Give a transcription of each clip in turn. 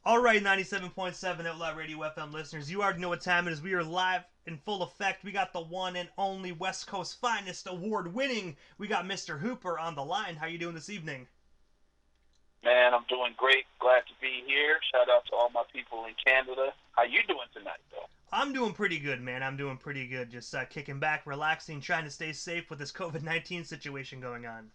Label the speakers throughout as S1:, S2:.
S1: All right, 97.7 Outlaw Radio FM listeners, you already know what time it is. We are live in full effect. We got the one and only West Coast finest award winning. We got Mr. Hooper on the line. How you doing this evening?
S2: Man, I'm doing great. Glad to be here. Shout out to all my people in Canada. How you doing tonight, though?
S1: I'm doing pretty good, man. I'm doing pretty good. Just kicking back, relaxing, trying to stay safe with this COVID-19 situation going on.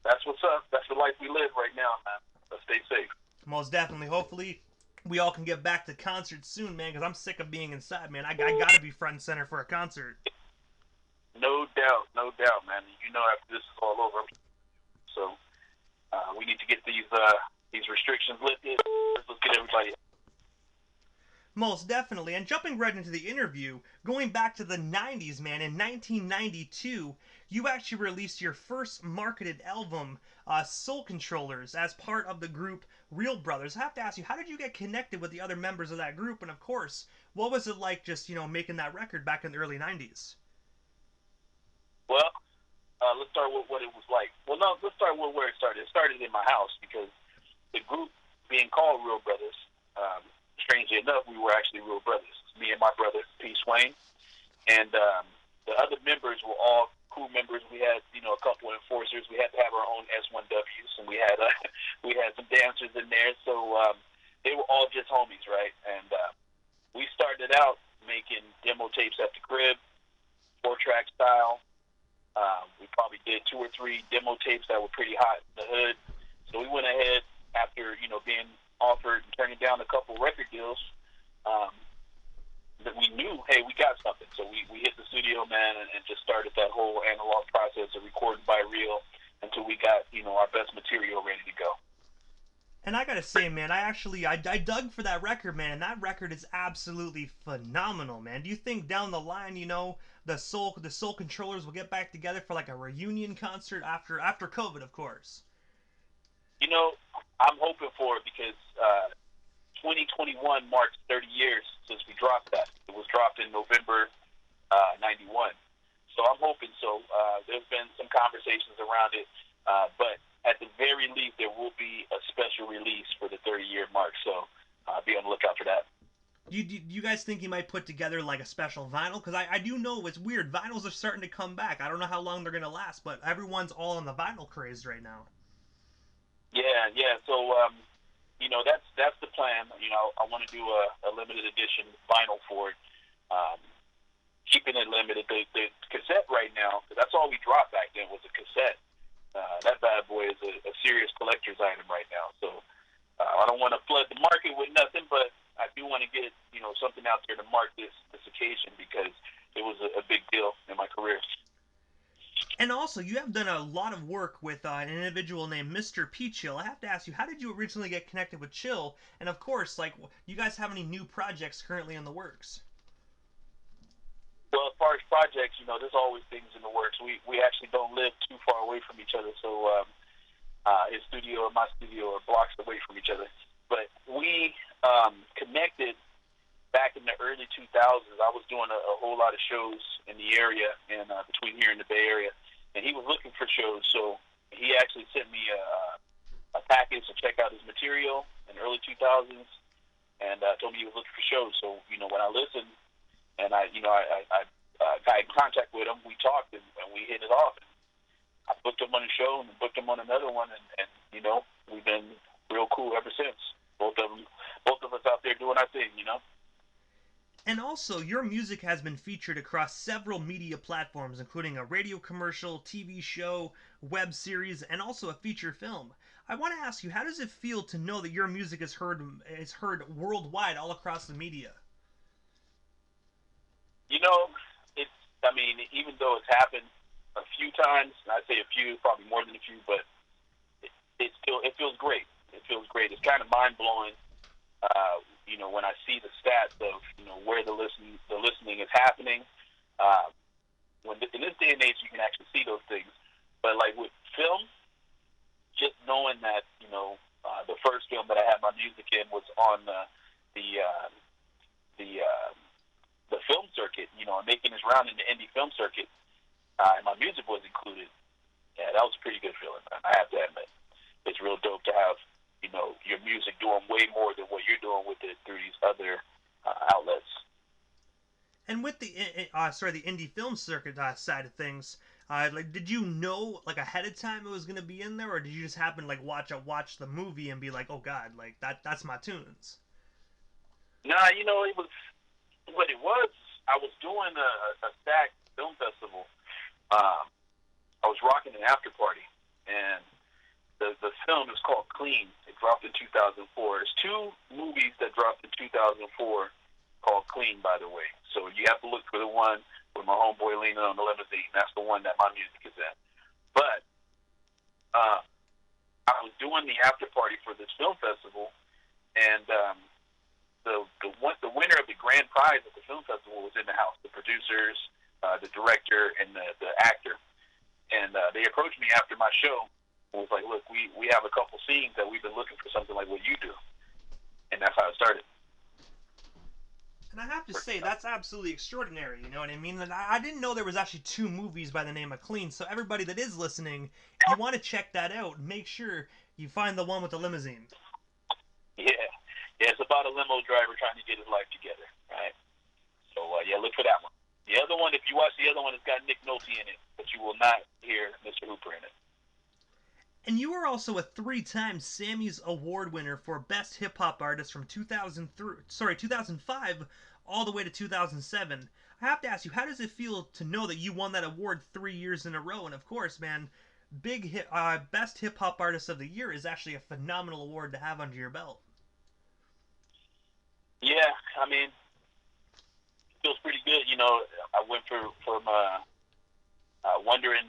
S2: That's what's up. That's the life we live right now, man. Let's stay safe.
S1: Most definitely. Hopefully, we all can get back to concerts soon, man, because I'm sick of being inside, man. I gotta be front and center for a concert.
S2: No doubt, man. You know, after this is all over, so we need to get these restrictions lifted. Let's get everybody.
S1: Most definitely. And jumping right into the interview, going back to the 90s, man, in 1992, you actually released your first marketed album, Soul Controllers, as part of the group Real Brothers. I have to ask you, how did you get connected with the other members of that group? And of course, what was it like just, making that record back in the early 90s?
S2: Well, let's start with what it was like. Well, no, let's start with where it started. It started in my house because the group being called Real Brothers. Strangely enough, we were actually real brothers. Me and my brother, P. Swain, and the other members were all crew members. We had, a couple of enforcers. We had to have our own S1Ws, and we had we had some dancers in there. So they were all just homies, right? And we started out making demo tapes at the crib, 4-track style. We probably did 2 or 3 demo tapes that were pretty hot in the hood. So we went ahead after, being offered and turning down a couple record deals, that we knew, hey, we got something. So we hit the studio, man, and just started that whole analog process of recording by reel until we got, our best material ready to go.
S1: And I gotta say, man, I dug for that record, man, and that record is absolutely phenomenal, man. Do you think down the line, the Soul Controllers will get back together for like a reunion concert after COVID, of course?
S2: I'm hoping for it because 2021 marks 30 years since we dropped that. It was dropped in November 91. So I'm hoping so. There's been some conversations around it, but at the very least, there will be a special release for the 30-year mark. So be on the lookout for that.
S1: Do you guys think you might put together like a special vinyl? Because I do know it's weird. Vinyls are starting to come back. I don't know how long they're going to last, but everyone's all on the vinyl craze right now.
S2: Yeah. So, that's the plan. I want to do a limited edition vinyl for it. Keeping it limited. The cassette right now, that's all we dropped back then was a cassette. That bad boy is a serious collector's item right now. So I don't want to flood the market with nothing, but I do want to get, something out there to mark this occasion because it was a big deal in my career.
S1: And also, you have done a lot of work with an individual named Mr. P. Chill. I have to ask you, how did you originally get connected with Chill? And of course, you guys have any new projects currently in the works?
S2: Well, as far as projects, there's always things in the works. We actually don't live too far away from each other, so his studio and my studio are blocks away from each other. But we connected back in the early 2000s. I was doing a whole lot of shows in the area and between here and the Bay Area, and he was looking for shows. So he actually sent me a package to check out his material in the early 2000s, and told me he was looking for shows. So when I listened, and I got in contact with him, we talked and we hit it off. And I booked him on a show and booked him on another one, and we've been real cool ever since. Both of us out there doing our thing.
S1: And also, your music has been featured across several media platforms, including a radio commercial, TV show, web series, and also a feature film. I want to ask you, how does it feel to know that your music is heard worldwide, all across the media?
S2: Even though it's happened a few times, and I say a few, probably more than a few, but it feels great. It feels great. It's kind of mind blowing. When I see the stats of where the listening is happening. In this day and age, you can actually see those things. But like with film, just knowing that the first film that I had my music in was on the film circuit, and making this round in the indie film circuit, and my music was included. Yeah, that was a pretty good feeling, man. I have to admit, it's real dope to have your music doing way more than what you're doing with it through these other outlets.
S1: And with the the indie film circuit side of things, like, did you know like ahead of time it was gonna be in there, or did you just happen to like watch the movie and be like, oh god, like that's my tunes?
S2: Nah, it was what it was. I was doing a SAC film festival. I was rocking an after party, and the film is called Clean. It dropped in 2004. There's two movies that dropped in 2004 called Clean, by the way. So you have to look for the one with my homeboy leaning on the limousine. That's the one that my music is in. But I was doing the after party for this film festival, and the winner of the grand prize at the film festival was in the house. The producers, the director, and the actor. And they approached me after my show and was like, look, we have a couple scenes that we've been looking for something like what you do. And that's how it started.
S1: And I have to say, that's absolutely extraordinary, you know what I mean? And I didn't know there was actually two movies by the name of Clean, so everybody that is listening, you want to check that out. Make sure you find the one with the limousine.
S2: Yeah, it's about a limo driver trying to get his life together, right? So, look for that one. The other one, if you watch the other one, it's got Nick Nolte in it, but you will not hear Mr. Hooper in it.
S1: And you were also a 3-time Sammys Award winner for Best Hip Hop Artist from 2005 all the way to 2007. I have to ask you, how does it feel to know that you won that award 3 years in a row? And of course, man, Best Hip Hop Artist of the Year is actually a phenomenal award to have under your belt.
S2: Yeah, I mean, it feels pretty good. I went from wondering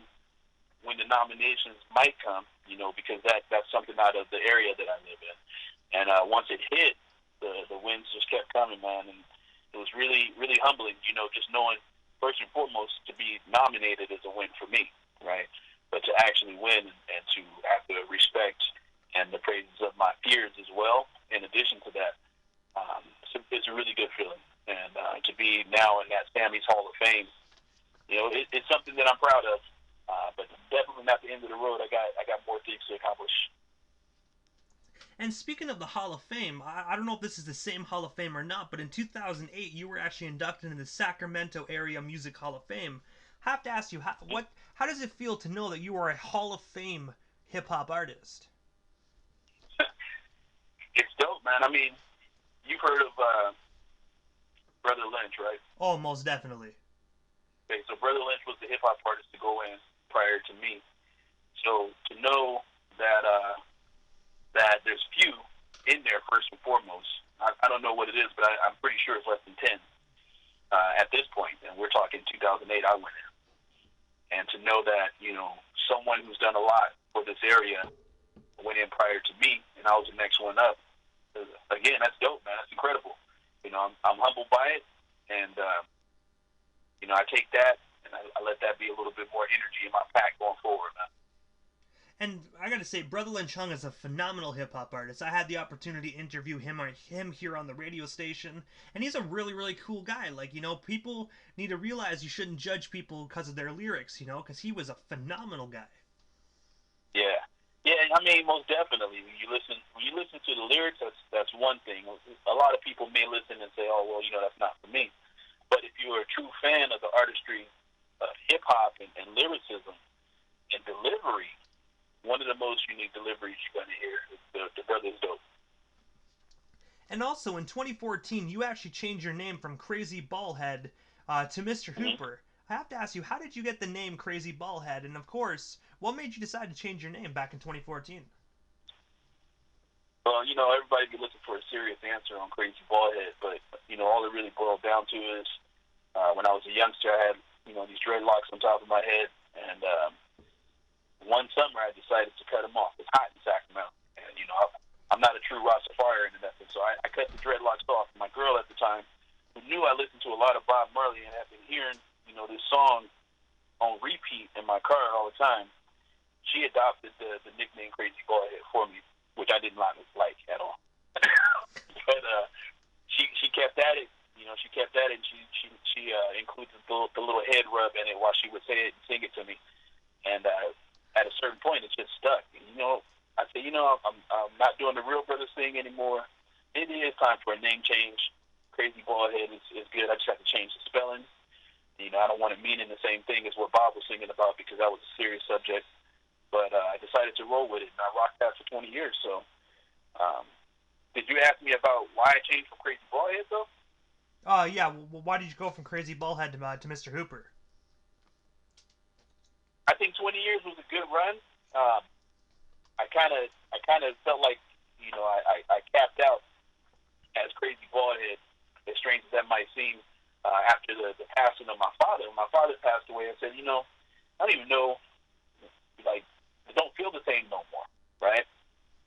S2: when the nominations might come, because that's something out of the area that I live in. And once it hit, the wins just kept coming, man. And it was really, really humbling, just knowing, first and foremost, to be nominated is a win for me, right? But to actually win and to have the respect and the praises of my peers as well, in addition to that, it's a really good feeling. And to be now in that Sammys Hall of Fame, it's something that I'm proud of. But definitely not the end of the road. I got more things to accomplish.
S1: And speaking of the Hall of Fame, I don't know if this is the same Hall of Fame or not, but in 2008 you were actually inducted into the Sacramento Area Music Hall of Fame. I have to ask you, how does it feel to know that you are a Hall of Fame hip-hop artist?
S2: It's dope, man. I mean, you've heard of Brother Lynch, right?
S1: Oh, most definitely.
S2: Okay, so Brother Lynch was the hip-hop artist to go in prior to me. So to know that that there's few in there, first and foremost, I don't know what it is, but I'm pretty sure it's less than 10 at this point. And we're talking 2008, I went in. And to know that, someone who's done a lot for this area went in prior to me, and I was the next one up. Again, that's dope, man. That's incredible. I'm humbled by it, and I take that and I let that be a little bit more energy in my pack going forward, man.
S1: And I gotta say, Brother Lynnchung is a phenomenal hip-hop artist. I had the opportunity to interview him here on the radio station, and he's a really, really cool guy. Like, people need to realize you shouldn't judge people because of their lyrics, because he was a phenomenal guy.
S2: Yeah. Yeah, I mean, most definitely. When you listen to the lyrics, that's one thing. A lot of people may listen and say, oh, well, that's not for me. But if you're a true fan of the artistry of hip-hop and lyricism and delivery, one of the most unique deliveries you're going to hear is the brother's dope.
S1: And also, in 2014, you actually changed your name from Crazy Ballhead to Mr. Hooper. I have to ask you, how did you get the name Crazy Ballhead? And of course, what made you decide to change your name back in 2014?
S2: Well, everybody be looking for a serious answer on Crazy Ballhead, but, all it really boiled down to is when I was a youngster, I had, these dreadlocks on top of my head, and one summer I decided to cut them off. It's hot in Sacramento, and, I'm not a true Rastafarian in that thing, so I cut the dreadlocks off. My girl at the time, who knew I listened to a lot of Bob Marley and had been hearing, this song on repeat in my car all the time, she adopted the nickname Crazy Ballhead for me, which I did not like at all. But she kept at it. She kept at it. And she included the little head rub in it while she would say it and sing it to me. And at a certain point, it just stuck. And, I said, I'm not doing the Real Brothers thing anymore. Maybe it is time for a name change. Crazy Baldhead is good. I just have to change the spelling. I don't want it meaning the same thing as what Bob was singing about because that was a serious subject. But I decided to roll with it, and I rocked that for 20 years. So, did you ask me about why I changed from Crazy Baldhead, though?
S1: Yeah. Well, why did you go from Crazy Ballhead to Mr. Hooper?
S2: I think 20 years was a good run. I kind of felt like, I capped out as Crazy Baldhead, as strange as that might seem, after the passing of my father. When my father passed away, I said, I don't even know, like, I don't feel the same no more, right?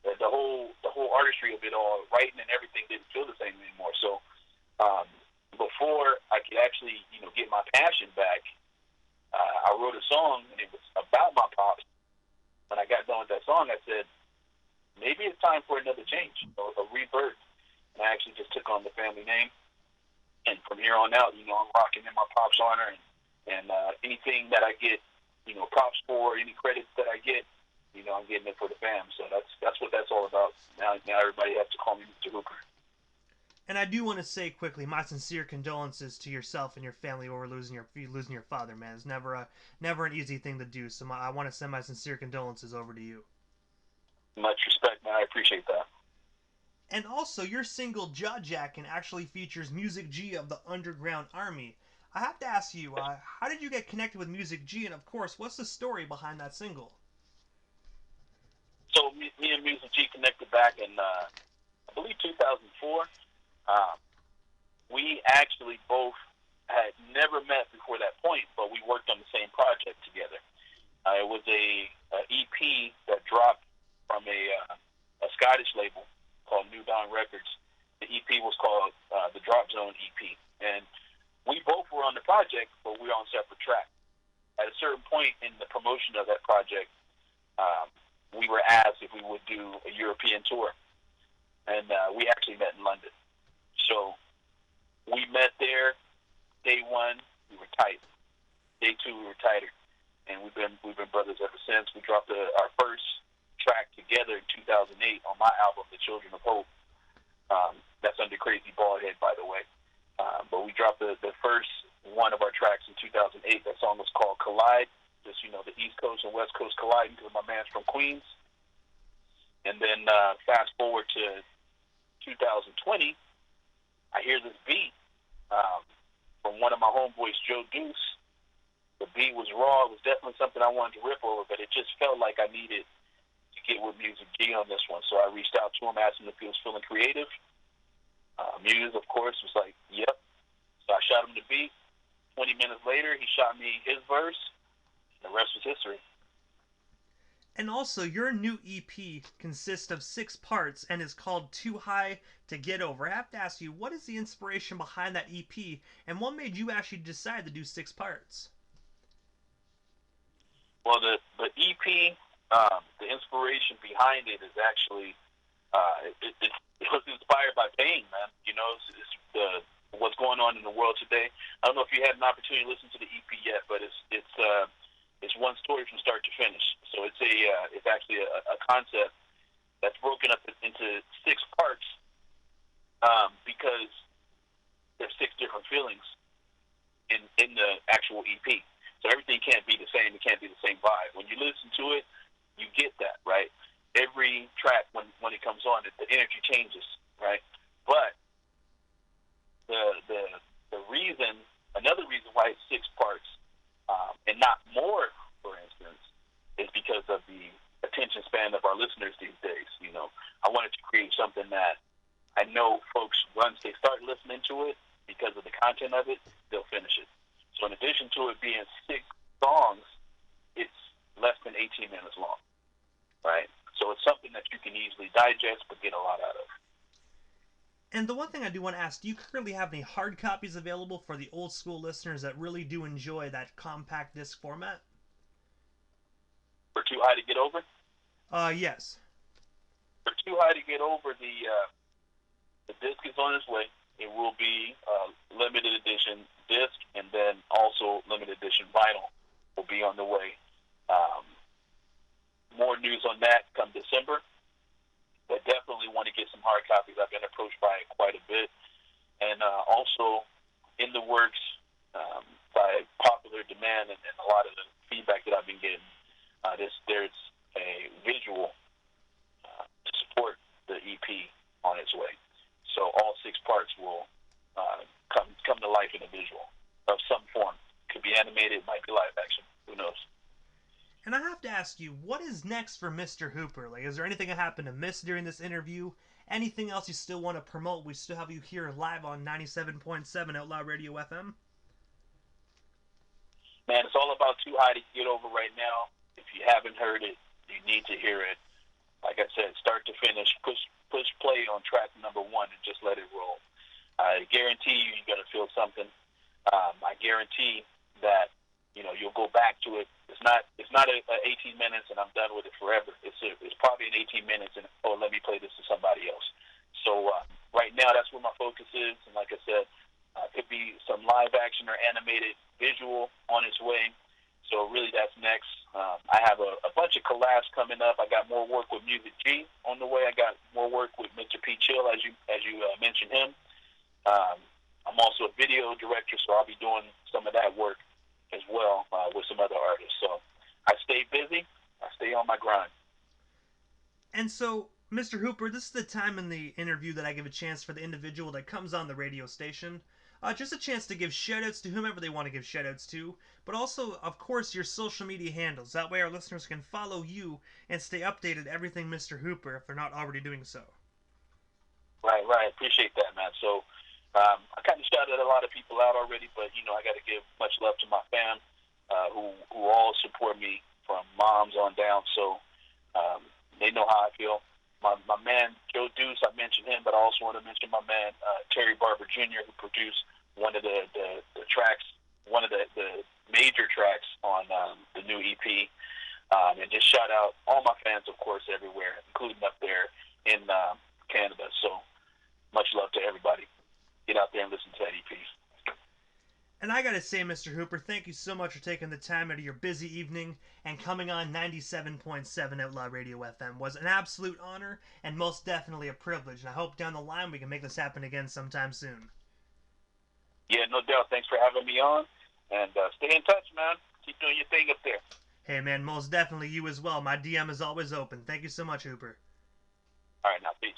S2: The whole artistry of it all, writing and everything didn't feel the same anymore. So before I could actually, get my passion back, I wrote a song, and it was about my pops. When I got done with that song, I said, maybe it's time for another change, a rebirth. And I actually just took on the family name. And from here on out, I'm rocking in my pops' honor. And anything that I get, props for, any credits that I get, I'm getting it for the fam. So that's what that's all about. Now everybody has to call me Mr. Hooper.
S1: And I do want to say quickly, my sincere condolences to yourself and your family over losing your father, man. It's never an easy thing to do. So I want to send my sincere condolences over to you.
S2: Much respect, man. I appreciate that.
S1: And also, your single Jaw Jackin' actually features Music G of the Underground Army. I have to ask you, how did you get connected with Music G? And of course, what's the story behind that single?
S2: So me and Music G connected back in, I believe, 2004. We actually both had never met before that point, but we worked on the same project together. It was a EP that dropped from a Scottish label called New Dawn Records. The EP was called the Drop Zone EP. And we both were on the project, but we were on separate tracks. At a certain point in the promotion of that project, we were asked if we would do a European tour. And we actually met in London. So we met there. Day one, we were tight. Day two, we were tighter. And we've been brothers ever since. We dropped our first track together in 2008 on my album, The Children of Hope. That's under Crazy Baldhead, by the way. But we dropped the first one of our tracks in 2008. That song was called Collide. Just, the East Coast and West Coast colliding because my man's from Queens. And then fast forward to 2020, I hear this beat from one of my homeboys, Joe Deuce. The beat was raw. It was definitely something I wanted to rip over, but it just felt like I needed to get with Music G on this one. So I reached out to him, asked him if he was feeling creative. Muse, of course, was like, yep. So I shot him the beat. 20 minutes later, he shot me his verse. The rest was history.
S1: And also, your new EP consists of 6 parts and is called Too High to Get Over. I have to ask you, what is the inspiration behind that EP, and what made you actually decide to do 6 parts?
S2: Well, the EP, the inspiration behind it is actually, it was inspired by pain, man. It's what's going on in the world today. I don't know if you had an opportunity to listen to the EP yet, but it's one story from start to finish. So it's actually a concept that's broken up into 6 parts because there's 6 different feelings in the actual EP. So everything can't be the same. It can't be the same vibe. When you listen to it, you get that, right? Every track, when it comes on, the energy changes, right? But the reason, another reason why it's 6 parts and not more, for instance, is because of the attention span of our listeners these days. I wanted to create something that I know folks, once they start listening to it, because of the content of it, they'll finish it. So in addition to it being 6 songs, it's less than 18 minutes long, right? So it's something that you can easily digest but get a lot out of.
S1: And the one thing I do want to ask, do you currently have any hard copies available for the old school listeners that really do enjoy that compact disc format?
S2: For Too High to Get Over?
S1: Yes.
S2: For Too High to Get Over, the disc is on its way. It will be limited edition disc, and then also limited edition vinyl will be on the way. more news on that come December. But definitely want to get some hard copies. I've been approached by it quite a bit. And also in the works, by popular demand and a lot of the feedback that I've been getting, there's a visual to support the EP on its way. So all 6 parts will come to life in a visual of some form. Could be animated, might be live action. Who knows?
S1: And I have to ask you, what is next for Mr. Hooper? Like, is there anything I happened to miss during this interview? Anything else you still want to promote? We still have you here live on 97.7 Outlaw Radio FM.
S2: Man, it's all about Too High to Get Over right now. If you haven't heard it, you need to hear it. Like I said, start to finish, push play on track number 1 and just let it roll. I guarantee you're going to feel something. I guarantee that you'll go back to it. It's not a 18 minutes and I'm done with it forever. It's probably an 18 minutes and let me play this to somebody else. So right now that's where my focus is. And like I said, could be some live action or animated visual on its way. So really that's next. I have a bunch of collabs coming up. I got more work with Music G on the way. I got more work with Mr. P. Chill, as you mentioned him. I'm also a video director, so I'll be doing some of that work as well with some other artists. So I stay busy. I stay on my grind.
S1: And so, Mr. Hooper, this is the time in the interview that I give a chance for the individual that comes on the radio station. Just a chance to give shoutouts to whomever they want to give shoutouts to, but also, of course, your social media handles. That way our listeners can follow you and stay updated everything Mr. Hooper if they're not already doing so.
S2: Right. Appreciate that, man. So I kind of shouted a lot of people out already, but, I got to give much love to my fam who all support me from moms on down. So they know how I feel. My man, Joe Deuce, I mentioned him, but I also want to mention my man, Terry Barber Jr., who produced one of the tracks, one of the major tracks on the new EP. And just shout out all my fans, of course, everywhere, including up there in Canada. So much love to everybody. Get out there and listen to that EP.
S1: And I gotta say, Mr. Hooper, thank you so much for taking the time out of your busy evening and coming on 97.7 Outlaw Radio FM. Was an absolute honor and most definitely a privilege. And I hope down the line we can make this happen again sometime soon.
S2: Yeah, no doubt. Thanks for having me on. And stay in touch, man. Keep doing your thing up there.
S1: Hey, man, most definitely you as well. My DM is always open. Thank you so much, Hooper.
S2: All right, now, peace.